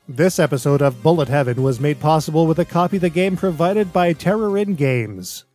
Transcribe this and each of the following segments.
This episode of Bullet Heaven was made possible with a copy of the game provided by Terrorin Games.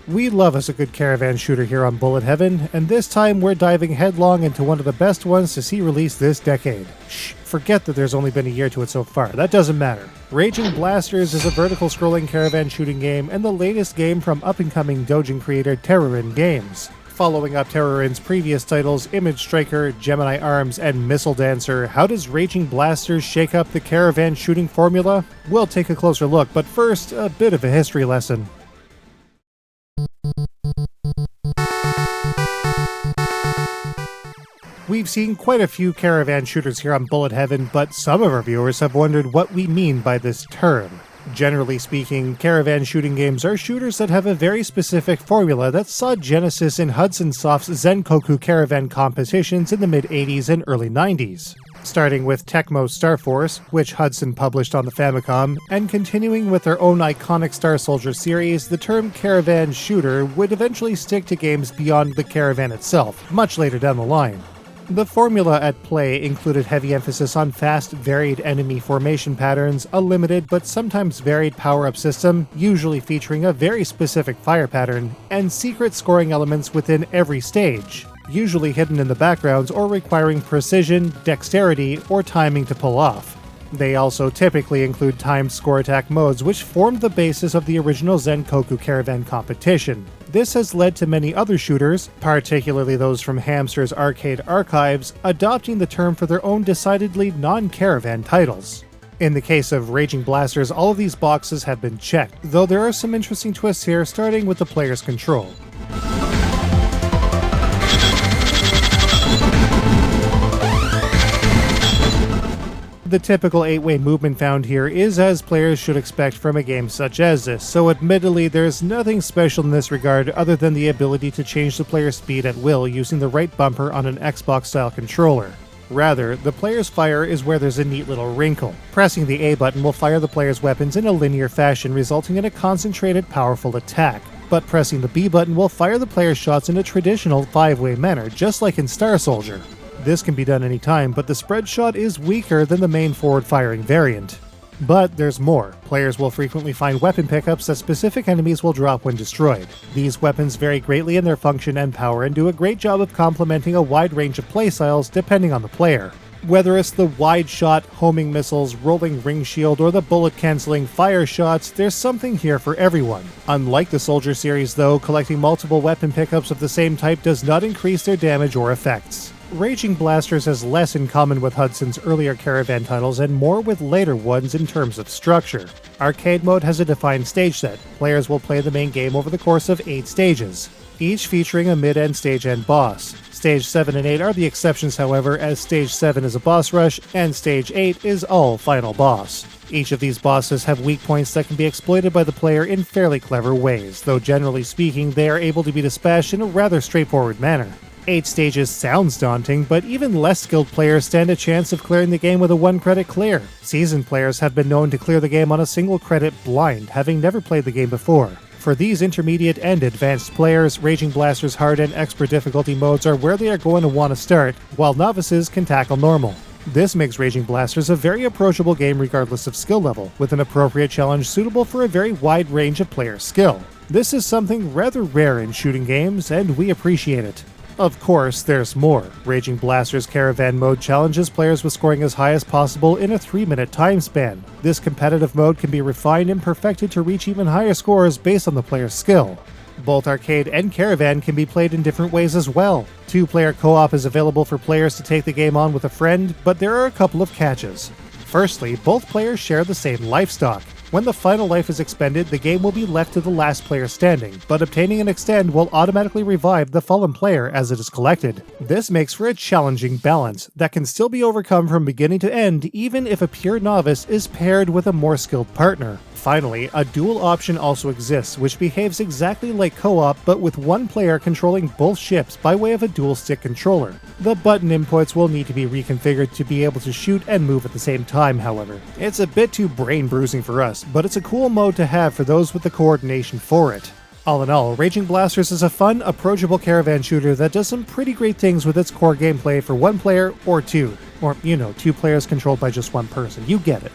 We love us a good caravan shooter here on Bullet Heaven, and this time we're diving headlong into one of the best ones to see released this decade. Shh, forget that there's only been a year to it so far, that doesn't matter. Raging Blasters is a vertical scrolling caravan shooting game and the latest game from up-and-coming Dojin creator Terrorin Games. Following up Terrorin's previous titles Image Striker, Gemini Arms, and Missile Dancer, how does Raging Blasters shake up the caravan shooting formula? We'll take a closer look, but first, a bit of a history lesson. We've seen quite a few caravan shooters here on Bullet Heaven, but some of our viewers have wondered what we mean by this term. Generally speaking, caravan shooting games are shooters that have a very specific formula that saw genesis in Hudson Soft's Zenkoku caravan competitions in the mid-80s and early 90s. Starting with Tecmo Star Force, which Hudson published on the Famicom, and continuing with their own iconic Star Soldier series, the term caravan shooter would eventually stick to games beyond the caravan itself, much later down the line. The formula at play included heavy emphasis on fast, varied enemy formation patterns, a limited but sometimes varied power-up system, usually featuring a very specific fire pattern, and secret scoring elements within every stage, usually hidden in the backgrounds or requiring precision, dexterity, or timing to pull off. They also typically include timed score attack modes, which formed the basis of the original Zenkoku caravan competition. This has led to many other shooters, particularly those from Hamster's arcade archives, adopting the term for their own decidedly non-caravan titles. In the case of Raging Blasters, all of these boxes have been checked, though there are some interesting twists here, starting with the player's control. The typical 8-way movement found here is as players should expect from a game such as this, so admittedly there's nothing special in this regard other than the ability to change the player's speed at will using the right bumper on an Xbox-style controller. Rather, the player's fire is where there's a neat little wrinkle. Pressing the A button will fire the player's weapons in a linear fashion, resulting in a concentrated, powerful attack. But pressing the B button will fire the player's shots in a traditional 5-way manner, just like in Star Soldier. This can be done anytime, but the spread shot is weaker than the main forward-firing variant. But there's more. Players will frequently find weapon pickups that specific enemies will drop when destroyed. These weapons vary greatly in their function and power and do a great job of complementing a wide range of playstyles depending on the player. Whether it's the wide shot, homing missiles, rolling ring shield, or the bullet-canceling fire shots, there's something here for everyone. Unlike the Soldier series though, collecting multiple weapon pickups of the same type does not increase their damage or effects. Raging Blasters has less in common with Hudson's earlier caravan titles and more with later ones in terms of structure. Arcade mode has a defined stage set. Players will play the main game over the course of 8 stages, each featuring a mid-end stage and boss. Stage 7 and 8 are the exceptions, however, as Stage 7 is a boss rush and Stage 8 is all final boss. Each of these bosses have weak points that can be exploited by the player in fairly clever ways, though generally speaking they are able to be dispatched in a rather straightforward manner. 8 stages sounds daunting, but even less skilled players stand a chance of clearing the game with a 1-credit clear. Seasoned players have been known to clear the game on a single credit blind, having never played the game before. For these intermediate and advanced players, Raging Blasters hard and expert difficulty modes are where they are going to want to start, while novices can tackle normal. This makes Raging Blasters a very approachable game regardless of skill level, with an appropriate challenge suitable for a very wide range of player skill. This is something rather rare in shooting games, and we appreciate it. Of course, there's more. Raging Blasters Caravan Mode challenges players with scoring as high as possible in a 3-minute time span. This competitive mode can be refined and perfected to reach even higher scores based on the player's skill. Both Arcade and Caravan can be played in different ways as well. 2-player co-op is available for players to take the game on with a friend, but there are a couple of catches. Firstly, both players share the same life stock. When the final life is expended, the game will be left to the last player standing, but obtaining an extend will automatically revive the fallen player as it is collected. This makes for a challenging balance that can still be overcome from beginning to end even if a pure novice is paired with a more skilled partner. Finally, a dual option also exists, which behaves exactly like co-op but with one player controlling both ships by way of a dual-stick controller. The button inputs will need to be reconfigured to be able to shoot and move at the same time, however. It's a bit too brain-bruising for us, but it's a cool mode to have for those with the coordination for it. All in all, Raging Blasters is a fun, approachable caravan shooter that does some pretty great things with its core gameplay for one player or two. Or, two players controlled by just one person, you get it.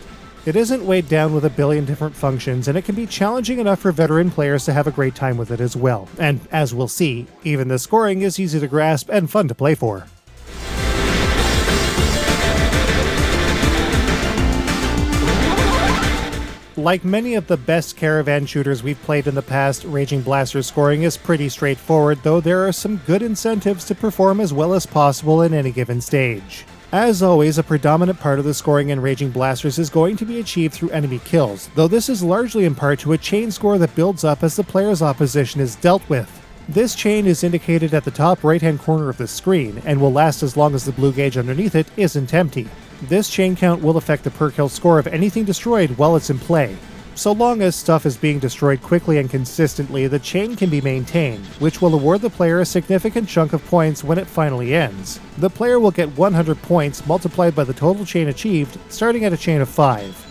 It isn't weighed down with a billion different functions, and it can be challenging enough for veteran players to have a great time with it as well. And as we'll see, even the scoring is easy to grasp and fun to play for. Like many of the best caravan shooters we've played in the past, Raging Blaster's scoring is pretty straightforward, though there are some good incentives to perform as well as possible in any given stage. As always, a predominant part of the scoring in Raging Blasters is going to be achieved through enemy kills, though this is largely in part to a chain score that builds up as the player's opposition is dealt with. This chain is indicated at the top right-hand corner of the screen, and will last as long as the blue gauge underneath it isn't empty. This chain count will affect the per kill score of anything destroyed while it's in play. So long as stuff is being destroyed quickly and consistently, the chain can be maintained, which will award the player a significant chunk of points when it finally ends. The player will get 100 points multiplied by the total chain achieved, starting at a chain of 5.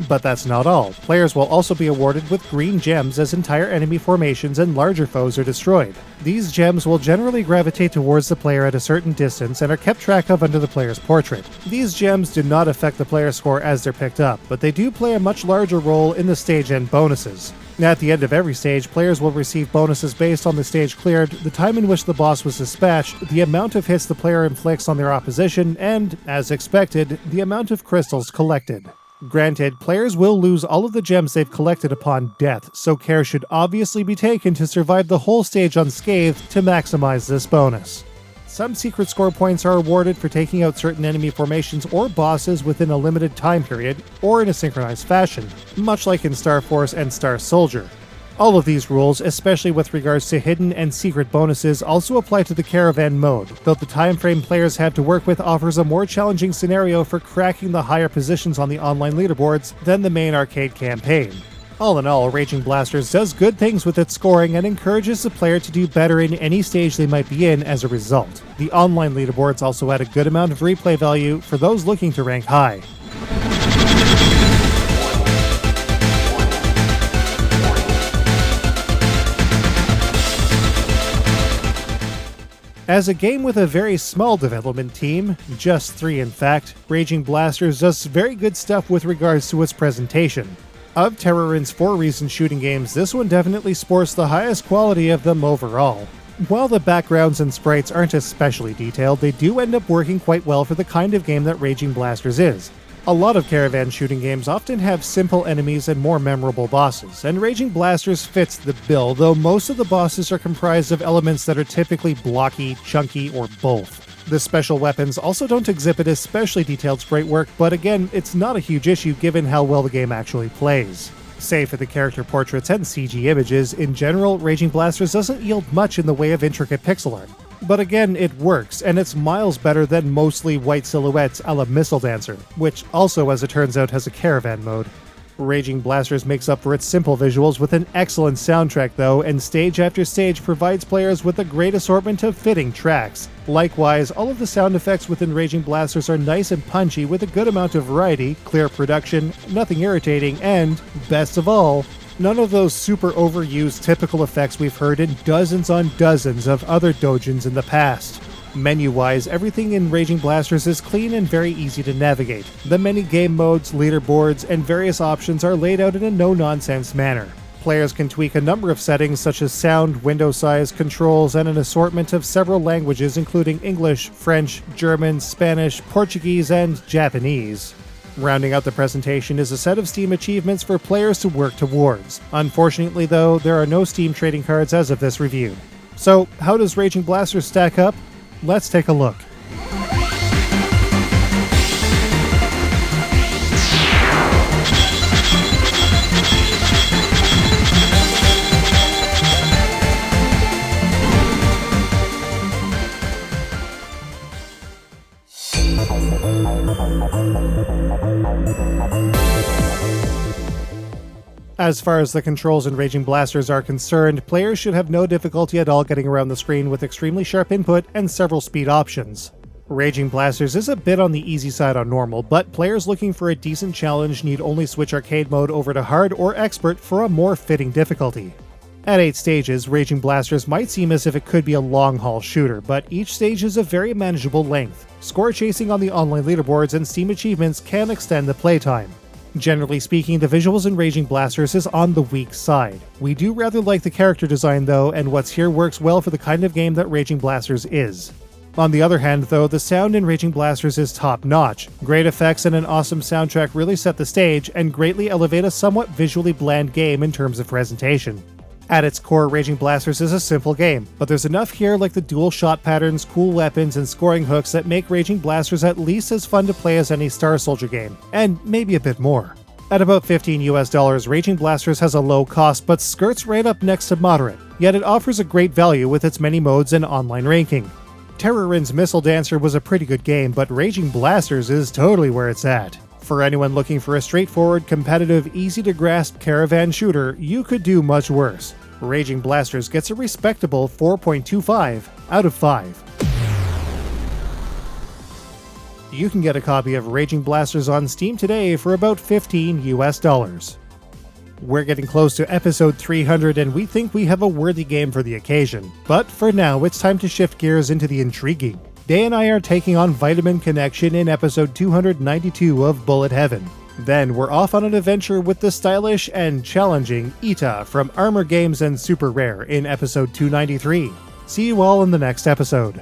But that's not all. Players will also be awarded with green gems as entire enemy formations and larger foes are destroyed. These gems will generally gravitate towards the player at a certain distance and are kept track of under the player's portrait. These gems do not affect the player's score as they're picked up, but they do play a much larger role in the stage end bonuses. At the end of every stage, players will receive bonuses based on the stage cleared, the time in which the boss was dispatched, the amount of hits the player inflicts on their opposition, and, as expected, the amount of crystals collected. Granted, players will lose all of the gems they've collected upon death, so care should obviously be taken to survive the whole stage unscathed to maximize this bonus. Some secret score points are awarded for taking out certain enemy formations or bosses within a limited time period, or in a synchronized fashion, much like in Star Force and Star Soldier. All of these rules, especially with regards to hidden and secret bonuses, also apply to the Caravan mode, though the time frame players have to work with offers a more challenging scenario for cracking the higher positions on the online leaderboards than the main arcade campaign. All in all, Raging Blasters does good things with its scoring and encourages the player to do better in any stage they might be in as a result. The online leaderboards also add a good amount of replay value for those looking to rank high. As a game with a very small development team, just 3 in fact, Raging Blasters does very good stuff with regards to its presentation. Of Terrorin's 4 recent shooting games, this one definitely sports the highest quality of them overall. While the backgrounds and sprites aren't especially detailed, they do end up working quite well for the kind of game that Raging Blasters is. A lot of Caravan shooting games often have simple enemies and more memorable bosses, and Raging Blasters fits the bill, though most of the bosses are comprised of elements that are typically blocky, chunky, or both. The special weapons also don't exhibit especially detailed sprite work, but again, it's not a huge issue given how well the game actually plays. Save for the character portraits and CG images, in general, Raging Blasters doesn't yield much in the way of intricate pixel art. But again, it works, and it's miles better than mostly white silhouettes a la Missile Dancer, which also, as it turns out, has a Caravan mode. Raging Blasters makes up for its simple visuals with an excellent soundtrack though, and stage after stage provides players with a great assortment of fitting tracks. Likewise, all of the sound effects within Raging Blasters are nice and punchy with a good amount of variety, clear production, nothing irritating, and, best of all, none of those super overused typical effects we've heard in dozens on dozens of other doujins in the past. Menu-wise, everything in Raging Blasters is clean and very easy to navigate. The many game modes, leaderboards, and various options are laid out in a no-nonsense manner. Players can tweak a number of settings such as sound, window size, controls, and an assortment of several languages including English, French, German, Spanish, Portuguese, and Japanese. Rounding out the presentation is a set of Steam achievements for players to work towards. Unfortunately though, there are no Steam trading cards as of this review. So, how does Raging Blasters stack up? Let's take a look. As far as the controls in Raging Blasters are concerned, players should have no difficulty at all getting around the screen with extremely sharp input and several speed options. Raging Blasters is a bit on the easy side on normal, but players looking for a decent challenge need only switch arcade mode over to hard or expert for a more fitting difficulty. At 8 stages, Raging Blasters might seem as if it could be a long-haul shooter, but each stage is a very manageable length. Score chasing on the online leaderboards and Steam achievements can extend the playtime. Generally speaking, the visuals in Raging Blasters is on the weak side. We do rather like the character design though, and what's here works well for the kind of game that Raging Blasters is. On the other hand though, the sound in Raging Blasters is top-notch. Great effects and an awesome soundtrack really set the stage, and greatly elevate a somewhat visually bland game in terms of presentation. At its core, Raging Blasters is a simple game, but there's enough here like the dual shot patterns, cool weapons, and scoring hooks that make Raging Blasters at least as fun to play as any Star Soldier game, and maybe a bit more. At about $15 Raging Blasters has a low cost but skirts right up next to moderate, yet it offers a great value with its many modes and online ranking. Terrorin's Missile Dancer was a pretty good game, but Raging Blasters is totally where it's at. For anyone looking for a straightforward, competitive, easy-to-grasp caravan shooter, you could do much worse. Raging Blasters gets a respectable 4.25 out of 5. You can get a copy of Raging Blasters on Steam today for about $15. We're getting close to episode 300 and we think we have a worthy game for the occasion. But for now, it's time to shift gears into the intriguing. Day and I are taking on Vitamin Connection in episode 292 of Bullet Heaven. Then we're off on an adventure with the stylish and challenging Ita from Armor Games and Super Rare in episode 293. See you all in the next episode.